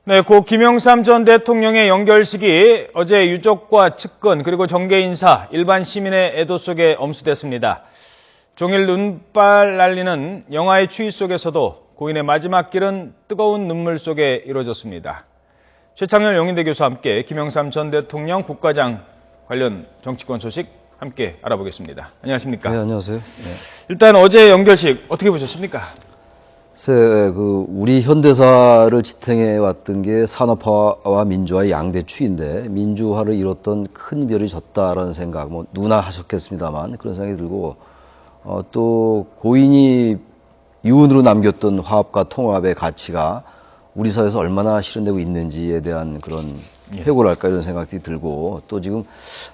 네, 고 김영삼 전 대통령의 연결식이 어제 유족과 측근 그리고 정계 인사, 일반 시민의 애도 속에 엄수됐습니다. 종일 눈발 날리는 영화의 추위 속에서도 고인의 마지막 길은 뜨거운 눈물 속에 이루어졌습니다. 최창렬 영인대 교수와 함께 김영삼 전 대통령 국가장 관련 정치권 소식 함께 알아보겠습니다. 안녕하십니까? 네, 안녕하세요. 네. 일단 어제 연결식 어떻게 보셨습니까? 우리 현대사를 지탱해 왔던 게 산업화와 민주화의 양대 추인데 민주화를 이뤘던 큰 별이 졌다라는 생각, 뭐 누구나 하셨겠습니다만 그런 생각이 들고 또 고인이 유언으로 남겼던 화합과 통합의 가치가 우리 사회에서 얼마나 실현되고 있는지에 대한 그런 회고랄까 이런 생각이 들고 또 지금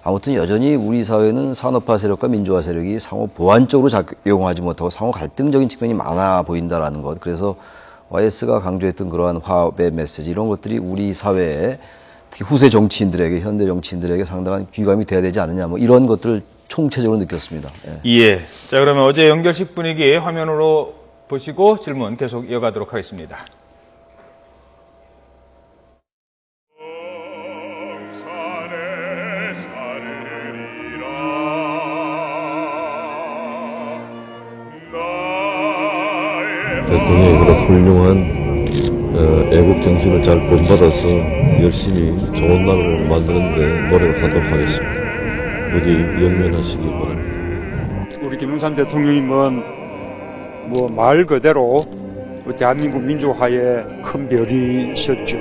아무튼 여전히 우리 사회는 산업화 세력과 민주화 세력이 상호 보완적으로 작용하지 못하고 상호 갈등적인 측면이 많아 보인다라는 것. 그래서 YS가 강조했던 그러한 화합의 메시지 이런 것들이 우리 사회에 특히 후세 정치인들에게 현대 정치인들에게 상당한 귀감이 돼야 되지 않느냐 뭐 이런 것들을 총체적으로 느꼈습니다. 예. 자, 그러면 어제 연결식 분위기 화면으로 보시고 질문 계속 이어가도록 하겠습니다. 대통령이 그런 훌륭한 애국 정신을 잘 본받아서 열심히 좋은 나라를 만드는데 노력을 하도록 하겠습니다. 부디 영면하시기 바랍니다. 우리 김영삼 대통령이 말 그대로 대한민국 민주화의 큰 별이셨죠.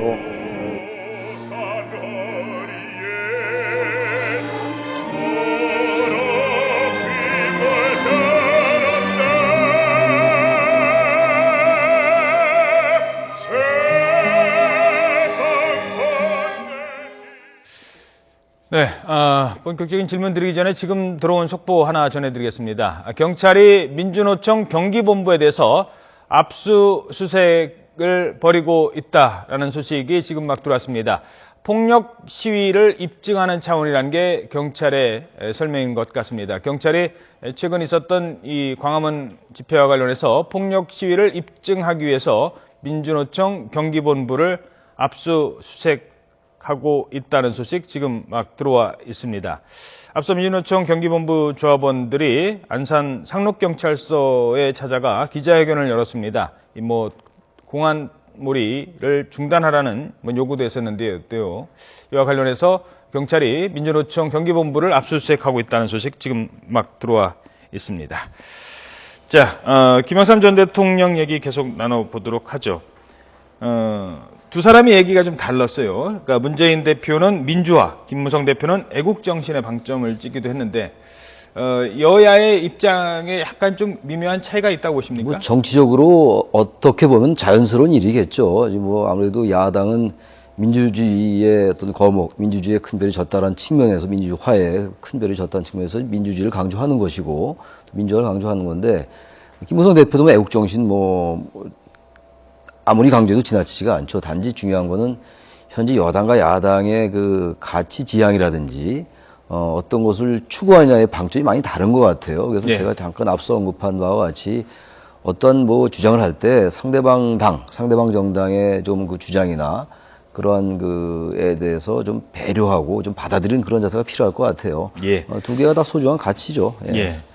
네, 본격적인 질문 드리기 전에 지금 들어온 속보 하나 전해드리겠습니다. 경찰이 민주노총 경기본부에 대해서 압수수색을 벌이고 있다라는 소식이 지금 막 들어왔습니다. 폭력 시위를 입증하는 차원이라는 게 경찰의 설명인 것 같습니다. 경찰이 최근 있었던 이 광화문 집회와 관련해서 폭력 시위를 입증하기 위해서 민주노총 경기본부를 압수수색하고 있다는 소식 지금 막 들어와 있습니다. 앞서 민주노총 경기본부 조합원들이 안산 상록경찰서에 찾아가 기자회견을 열었습니다. 공안몰이를 중단하라는 요구도 했었는데요. 이와 관련해서 경찰이 민주노총 경기본부를 압수수색하고 있다는 소식 지금 막 들어와 있습니다. 자, 김영삼 전 대통령 얘기 계속 나눠보도록 하죠. 두 사람의 얘기가 좀 달랐어요. 그러니까 문재인 대표는 민주화, 김무성 대표는 애국 정신에 방점을 찍기도 했는데 여야의 입장에 약간 좀 미묘한 차이가 있다고 보십니까? 뭐 정치적으로 어떻게 보면 자연스러운 일이겠죠. 아무래도 야당은 민주주의의 어떤 거목, 민주주의의 큰 별이 졌다는 측면에서 민주화에 큰 별이 졌다는 측면에서 민주주의를 강조하는 것이고 민주화를 강조하는 건데 김무성 대표도 애국 정신 아무리 강조해도 지나치지가 않죠. 단지 중요한 거는 현재 여당과 야당의 그 가치 지향이라든지 어떤 것을 추구하느냐의 방점이 많이 다른 것 같아요. 그래서 제가 잠깐 앞서 언급한 바와 같이 어떤 주장을 할 때 상대방 정당의 좀 그 주장이나 그러한 그에 대해서 좀 배려하고 좀 받아들이는 그런 자세가 필요할 것 같아요. 두 개가 다 소중한 가치죠.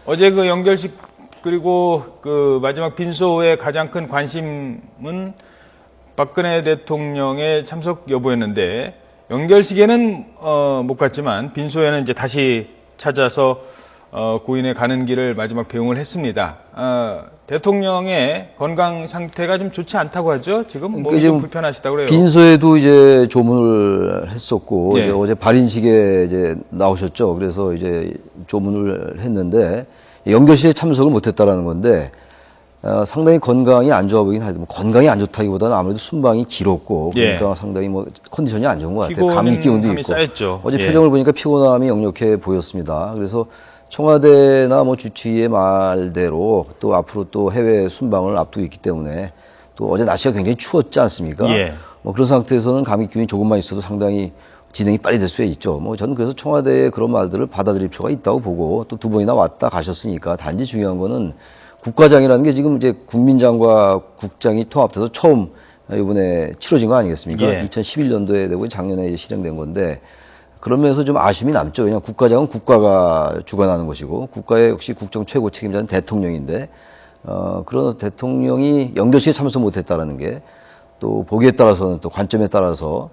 어제 그 연결식 그리고 그 마지막 빈소의 가장 큰 관심은 박근혜 대통령의 참석 여부였는데 연결식에는 못 갔지만 빈소에는 이제 다시 찾아서 고인의 가는 길을 마지막 배웅을 했습니다. 대통령의 건강 상태가 좀 좋지 않다고 하죠. 지금 몸이 좀 불편하시다고 그래요. 빈소에도 이제 조문을 했었고 이제 어제 발인식에 이제 나오셨죠. 그래서 이제 조문을 했는데 연결식에 참석을 못했다라는 건데 상당히 건강이 안 좋아 보이긴 하지만 건강이 안 좋다기보다는 아무래도 순방이 길었고 그러니까 상당히 컨디션이 안 좋은 것 같아요. 감기 기운도 있고 쌓였죠. 어제 표정을 보니까 피곤함이 역력해 보였습니다. 그래서 청와대나 주치의의 말대로 또 앞으로 또 해외 순방을 앞두고 있기 때문에 또 어제 날씨가 굉장히 추웠지 않습니까? 그런 상태에서는 감기 기운이 조금만 있어도 상당히 진행이 빨리 될 수 있죠. 저는 그래서 청와대의 그런 말들을 받아들일 필요가 있다고 보고 또 두 번이나 왔다 가셨으니까 단지 중요한 거는 국가장이라는 게 지금 이제 국민장과 국장이 통합돼서 처음 이번에 치러진 거 아니겠습니까? 예. 2011년도에 되고 작년에 이제 실행된 건데 그러면서 좀 아쉬움이 남죠. 왜냐하면 국가장은 국가가 주관하는 것이고 국가의 역시 국정 최고 책임자는 대통령인데 그런 대통령이 연결식에 참석 못했다라는 게 또 보기에 따라서는 또 관점에 따라서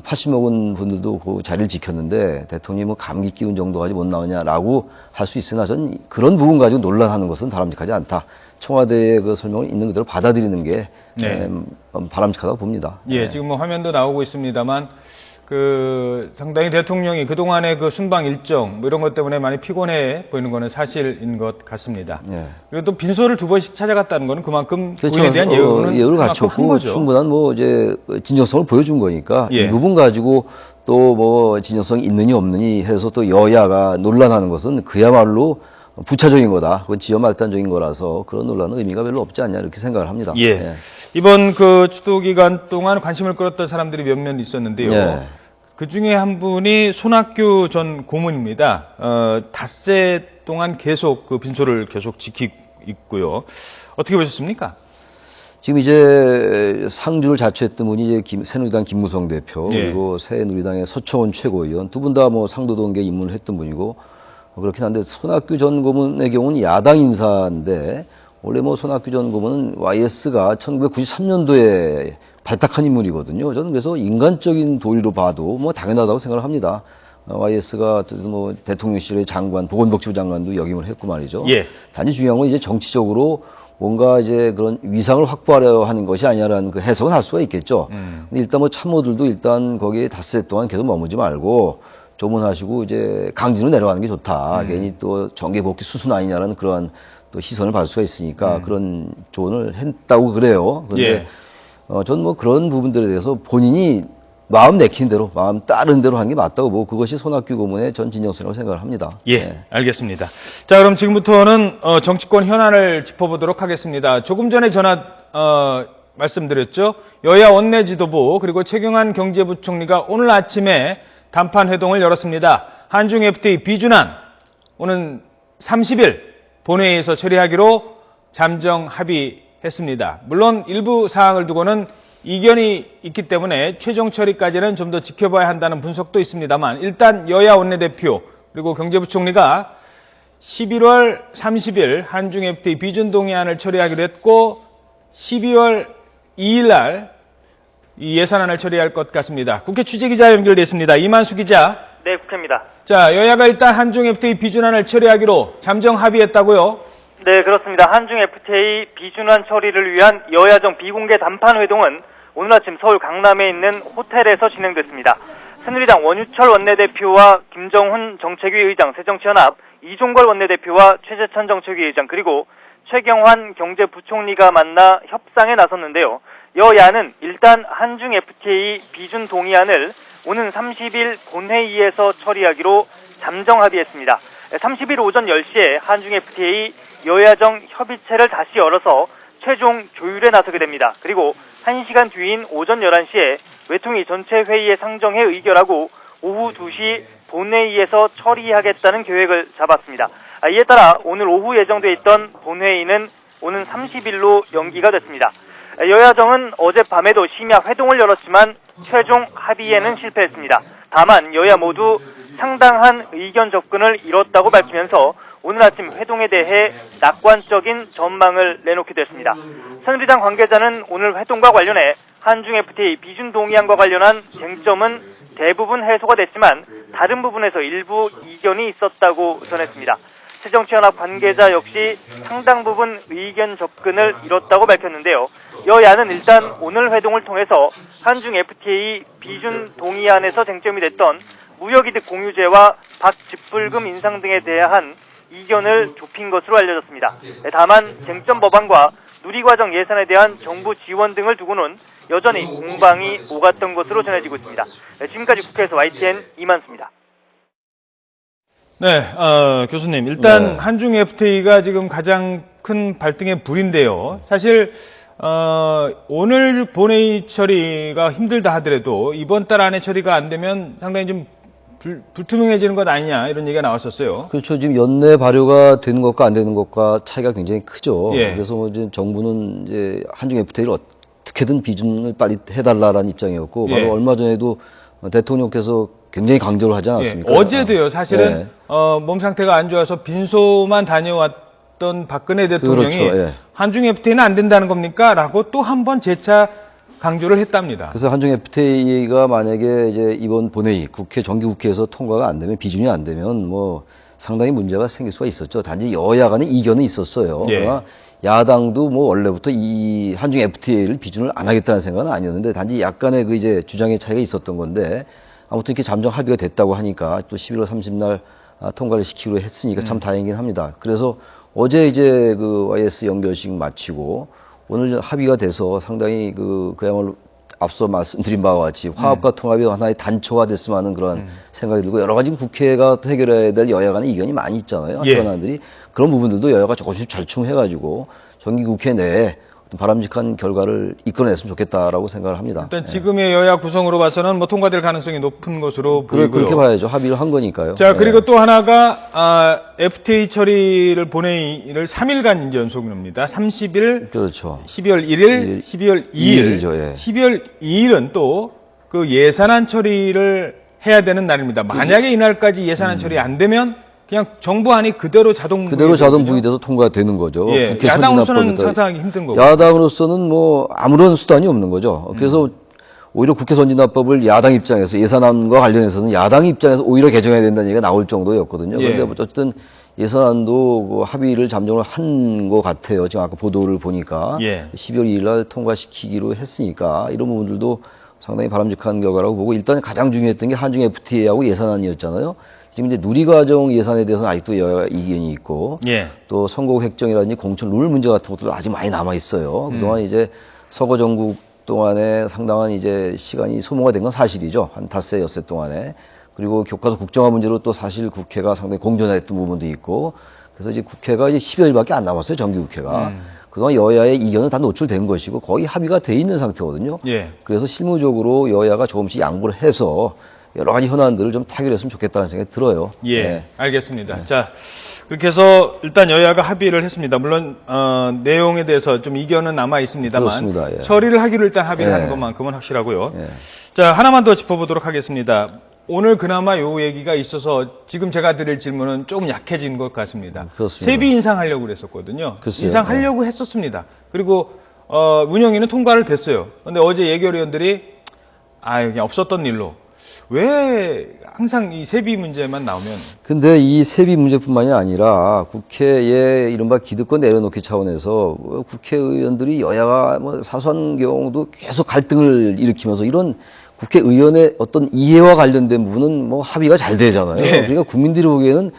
80 먹은 분들도 그 자리를 지켰는데 대통령이 뭐 감기 기운 정도까지 못 나오냐라고 할 수 있으나 저는 그런 부분 가지고 논란하는 것은 바람직하지 않다. 청와대의 그 설명을 있는 그대로 받아들이는 게 네. 바람직하다고 봅니다. 예, 지금 뭐 화면도 나오고 있습니다만 상당히 대통령이 그동안의 그 순방 일정 뭐 이런 것 때문에 많이 피곤해 보이는 거는 사실인 것 같습니다. 예. 그리고 또 빈소를 2번씩 찾아갔다는 거는 그만큼 그렇죠. 부인에 대한 예우는 예우를 그만큼 한 갖췄고 거죠. 충분한 뭐 이제 진정성을 보여준 거니까 예. 이 부분 가지고 또 뭐 진정성이 있느니 없느니 해서 또 여야가 논란하는 것은 그야말로 부차적인 거다. 그건 지연말단적인 거라서 그런 논란은 의미가 별로 없지 않냐 이렇게 생각을 합니다. 예. 이번 그 추도 기간 동안 관심을 끌었던 사람들이 몇몇 있었는데요. 예. 그 중에 한 분이 손학규 전 고문입니다. 닷새 동안 계속 그 빈소를 계속 지키고 있고요. 어떻게 보셨습니까? 지금 이제 상주를 자처했던 분이 이제 새누리당 김무성 대표 예. 그리고 새누리당의 서청원 최고위원 두 분 다 뭐 상도동계 입문을 했던 분이고 그렇긴 한데 손학규 전 고문의 경우는 야당 인사인데 원래 뭐 손학규 전 고문은 YS가 1993년도에 발탁한 인물이거든요. 저는 그래서 인간적인 도리로 봐도 뭐 당연하다고 생각을 합니다. YS가 뭐 대통령실의 장관, 보건복지부 장관도 역임을 했고 말이죠. 예. 단지 중요한 건 이제 정치적으로 뭔가 이제 그런 위상을 확보하려 하는 것이 아니냐라는 그 해석은 할 수가 있겠죠. 근데 일단 뭐 참모들도 일단 거기에 닷새 동안 계속 머무지 말고 조문하시고 이제 강진으로 내려가는 게 좋다. 괜히 또 정계 복귀 수순 아니냐라는 그러한 또 시선을 받을 수가 있으니까 그런 조언을 했다고 그래요. 그런데 예. 저는 뭐 그런 부분들에 대해서 본인이 마음 내키는 대로, 마음 따르는 대로 하는 게 맞다고 보고 그것이 손학규 고문의 전 진정성이라고 생각을 합니다. 예, 알겠습니다. 자, 그럼 지금부터는 정치권 현안을 짚어보도록 하겠습니다. 조금 전에 말씀드렸죠. 여야 원내 지도부 그리고 최경환 경제부총리가 오늘 아침에 단판 회동을 열었습니다. 한중 FTA 비준안 오는 30일 본회의에서 처리하기로 잠정 합의했습니다. 물론 일부 사항을 두고는 이견이 있기 때문에 최종 처리까지는 좀 더 지켜봐야 한다는 분석도 있습니다만 일단 여야 원내대표 그리고 경제부총리가 11월 30일 한중 FTA 비준 동의안을 처리하기로 했고 12월 2일 날 이 예산안을 처리할 것 같습니다. 국회 취재기자 연결돼 있습니다. 이만수 기자. 네, 국회입니다. 자, 여야가 일단 한중 FTA 비준안을 처리하기로 잠정 합의했다고요? 네, 그렇습니다. 한중 FTA 비준안 처리를 위한 여야정 비공개 단판 회동은 오늘 아침 서울 강남에 있는 호텔에서 진행됐습니다. 새누리당 원유철 원내대표와 김정훈 정책위 의장 새정치연합, 이종걸 원내대표와 최재천 정책위 의장 그리고 최경환 경제부총리가 만나 협상에 나섰는데요. 여야는 일단 한중 FTA 비준 동의안을 오는 30일 본회의에서 처리하기로 잠정 합의했습니다. 30일 오전 10시에 한중 FTA 여야정 협의체를 다시 열어서 최종 조율에 나서게 됩니다. 그리고 1시간 뒤인 오전 11시에 외통위 전체 회의에 상정해 의결하고 오후 2시 본회의에서 처리하겠다는 계획을 잡았습니다. 이에 따라 오늘 오후 예정돼 있던 본회의는 오는 30일로 연기가 됐습니다. 여야정은 어젯밤에도 심야 회동을 열었지만 최종 합의에는 실패했습니다. 다만 여야 모두 상당한 의견 접근을 이뤘다고 밝히면서 오늘 아침 회동에 대해 낙관적인 전망을 내놓게 됐습니다. 새누리당 관계자는 오늘 회동과 관련해 한중 FTA 비준 동의안과 관련한 쟁점은 대부분 해소가 됐지만 다른 부분에서 일부 이견이 있었다고 전했습니다. 새정치연합 관계자 역시 상당 부분 의견 접근을 이뤘다고 밝혔는데요. 여야는 일단 오늘 회동을 통해서 한중 FTA 비준 동의안에서 쟁점이 됐던 무역이득 공유제와 박집불금 인상 등에 대한 이견을 좁힌 것으로 알려졌습니다. 다만 쟁점 법안과 누리과정 예산에 대한 정부 지원 등을 두고는 여전히 공방이 오갔던 것으로 전해지고 있습니다. 지금까지 국회에서 YTN 이만수입니다. 네, 교수님. 일단 네. 한중 FTA가 지금 가장 큰 발등의 불인데요. 사실 오늘 본회의 처리가 힘들다 하더라도 이번 달 안에 처리가 안 되면 상당히 좀 불투명해지는 것 아니냐 이런 얘기가 나왔었어요. 그렇죠. 지금 연내 발효가 되는 것과 안 되는 것과 차이가 굉장히 크죠. 예. 그래서 뭐 이제 정부는 이제 한중 FTA를 어떻게든 비준을 빨리 해달라라는 입장이었고 예. 바로 얼마 전에도 대통령께서 굉장히 강조를 하지 않았습니까? 예, 어제도요. 사실은 예. 몸 상태가 안 좋아서 빈소만 다녀왔던 박근혜 대통령이 그렇죠. 예. 한중 FTA는 안 된다는 겁니까? 라고 또 한 번 재차 강조를 했답니다. 그래서 한중 FTA가 만약에 이제 이번 본회의 정기국회에서 통과가 안 되면 비준이 안 되면 뭐 상당히 문제가 생길 수가 있었죠. 단지 여야 간의 이견은 있었어요. 예. 그러나 야당도 뭐 원래부터 이 한중 FTA를 비준을 안 하겠다는 생각은 아니었는데 단지 약간의 그 이제 주장의 차이가 있었던 건데 아무튼 이렇게 잠정 합의가 됐다고 하니까 또 11월 30날 통과를 시키기로 했으니까 참 다행이긴 합니다. 그래서 어제 이제 그 YS 연결식 마치고 오늘 합의가 돼서 상당히 그야말로 앞서 말씀드린 바와 같이 화합과 통합이 하나의 단초가 됐으면 하는 그런 생각이 들고 여러 가지 국회가 해결해야 될 여야 간의 이견이 많이 있잖아요. 예. 현안들이. 그런 부분들도 여야가 조금씩 절충해가지고 정기국회 내에 어떤 바람직한 결과를 이끌어냈으면 좋겠다라고 생각을 합니다. 일단 지금의 여야 구성으로 봐서는 뭐 통과될 가능성이 높은 것으로 보이고요. 그렇게 봐야죠. 합의를 한 거니까요. 자, 네. 그리고 또 하나가 FTA 처리를 본회의를 3일간 연속입니다. 30일, 그렇죠. 12월 1일, 12월 2일. 2일이죠, 예. 12월 2일은 또 그 예산안 처리를 해야 되는 날입니다. 만약에 이날까지 예산안 처리 안 되면 그냥 정부안이 그대로 자동 부의돼서 통과되는 거죠. 예, 국회 야당으로서는 선진화법에 상상하기 힘든 거고. 야당으로서는 뭐 아무런 수단이 없는 거죠. 그래서 오히려 국회 선진화법을 야당 입장에서 예산안과 관련해서는 야당 입장에서 오히려 개정해야 된다는 얘기가 나올 정도였거든요. 예. 그런데 어쨌든 예산안도 그 합의를 잠정을 한 것 같아요. 지금 아까 보도를 보니까 예. 12월 2일 날 통과시키기로 했으니까 이런 부분들도 상당히 바람직한 결과라고 보고 일단 가장 중요했던 게 한중 FTA하고 예산안이었잖아요. 지금 이제 누리과정 예산에 대해서는 아직도 여야 이견이 있고 예. 또 선거 획정이라든지 공천 룰 문제 같은 것도 아직 많이 남아 있어요. 그동안 이제 서거 정국 동안에 상당한 이제 시간이 소모가 된 건 사실이죠. 한 닷새 엿새 동안에. 그리고 교과서 국정화 문제로 또 사실 국회가 상당히 공전했던 부분도 있고 그래서 이제 국회가 이제 10여일밖에 안 남았어요. 정기국회가. 그동안 여야의 이견은 다 노출된 것이고 거의 합의가 돼 있는 상태거든요. 예. 그래서 실무적으로 여야가 조금씩 양보를 해서 여러 가지 현안들을 좀 타결했으면 좋겠다는 생각이 들어요. 예, 네. 알겠습니다. 자, 그렇게 해서 일단 여야가 합의를 했습니다. 물론 내용에 대해서 좀 이견은 남아 있습니다만 그렇습니다. 예. 처리를 하기로 일단 합의를 예. 하는 것만큼은 확실하고요. 예. 자, 하나만 더 짚어보도록 하겠습니다. 오늘 그나마 요 얘기가 있어서 지금 제가 드릴 질문은 조금 약해진 것 같습니다. 그렇습니다. 세비 인상하려고 그랬었거든요. 글쎄요. 인상하려고 했었습니다. 그리고 운영위는 통과를 됐어요. 근데 어제 예결위원들이 그냥 없었던 일로 왜 항상 이 세비 문제만 나오면 근데 이 세비 문제뿐만이 아니라 국회에 이른바 기득권 내려놓기 차원에서 국회의원들이 여야가 뭐 사소한 경우도 계속 갈등을 일으키면서 이런 국회의원의 어떤 이해와 관련된 부분은 뭐 합의가 잘 되잖아요. 네. 그러니까 국민들이 보기에는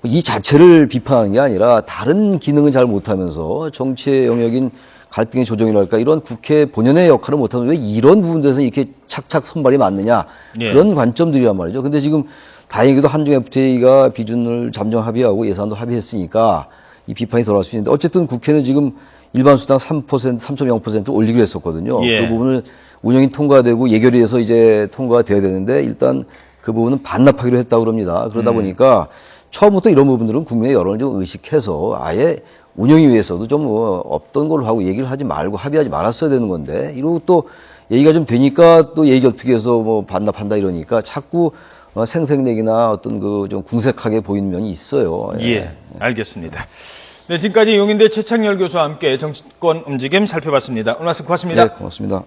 이 자체를 비판하는 게 아니라 다른 기능은 잘 못하면서 정치의 영역인 갈등의 조정이랄까 이런 국회 본연의 역할을 못하면 왜 이런 부분들에서 이렇게 착착 선발이 맞느냐 예. 그런 관점들이란 말이죠. 근데 지금 다행히도 한중 FTA가 비준을 잠정 합의하고 예산도 합의했으니까 이 비판이 돌아갈 수 있는데 어쨌든 국회는 지금 일반 수당 3.0% 올리기로 했었거든요. 예. 그 부분을 운영이 통과되고 예결위에서 이제 통과가 돼야 되는데 일단 그 부분은 반납하기로 했다고 그럽니다. 그러다 보니까 처음부터 이런 부분들은 국민의 여론을 좀 의식해서 아예 운영위 위해서도 좀 없던 걸로 하고 얘기를 하지 말고 합의하지 말았어야 되는 건데 이러고 또 얘기가 좀 되니까 또 얘기 어떻게 해서 뭐 반납한다 이러니까 자꾸 생색내기나 어떤 그 좀 궁색하게 보이는 면이 있어요. 예, 알겠습니다. 네, 지금까지 용인대 최창열 교수와 함께 정치권 움직임 살펴봤습니다. 오늘 말씀 고맙습니다. 네, 고맙습니다.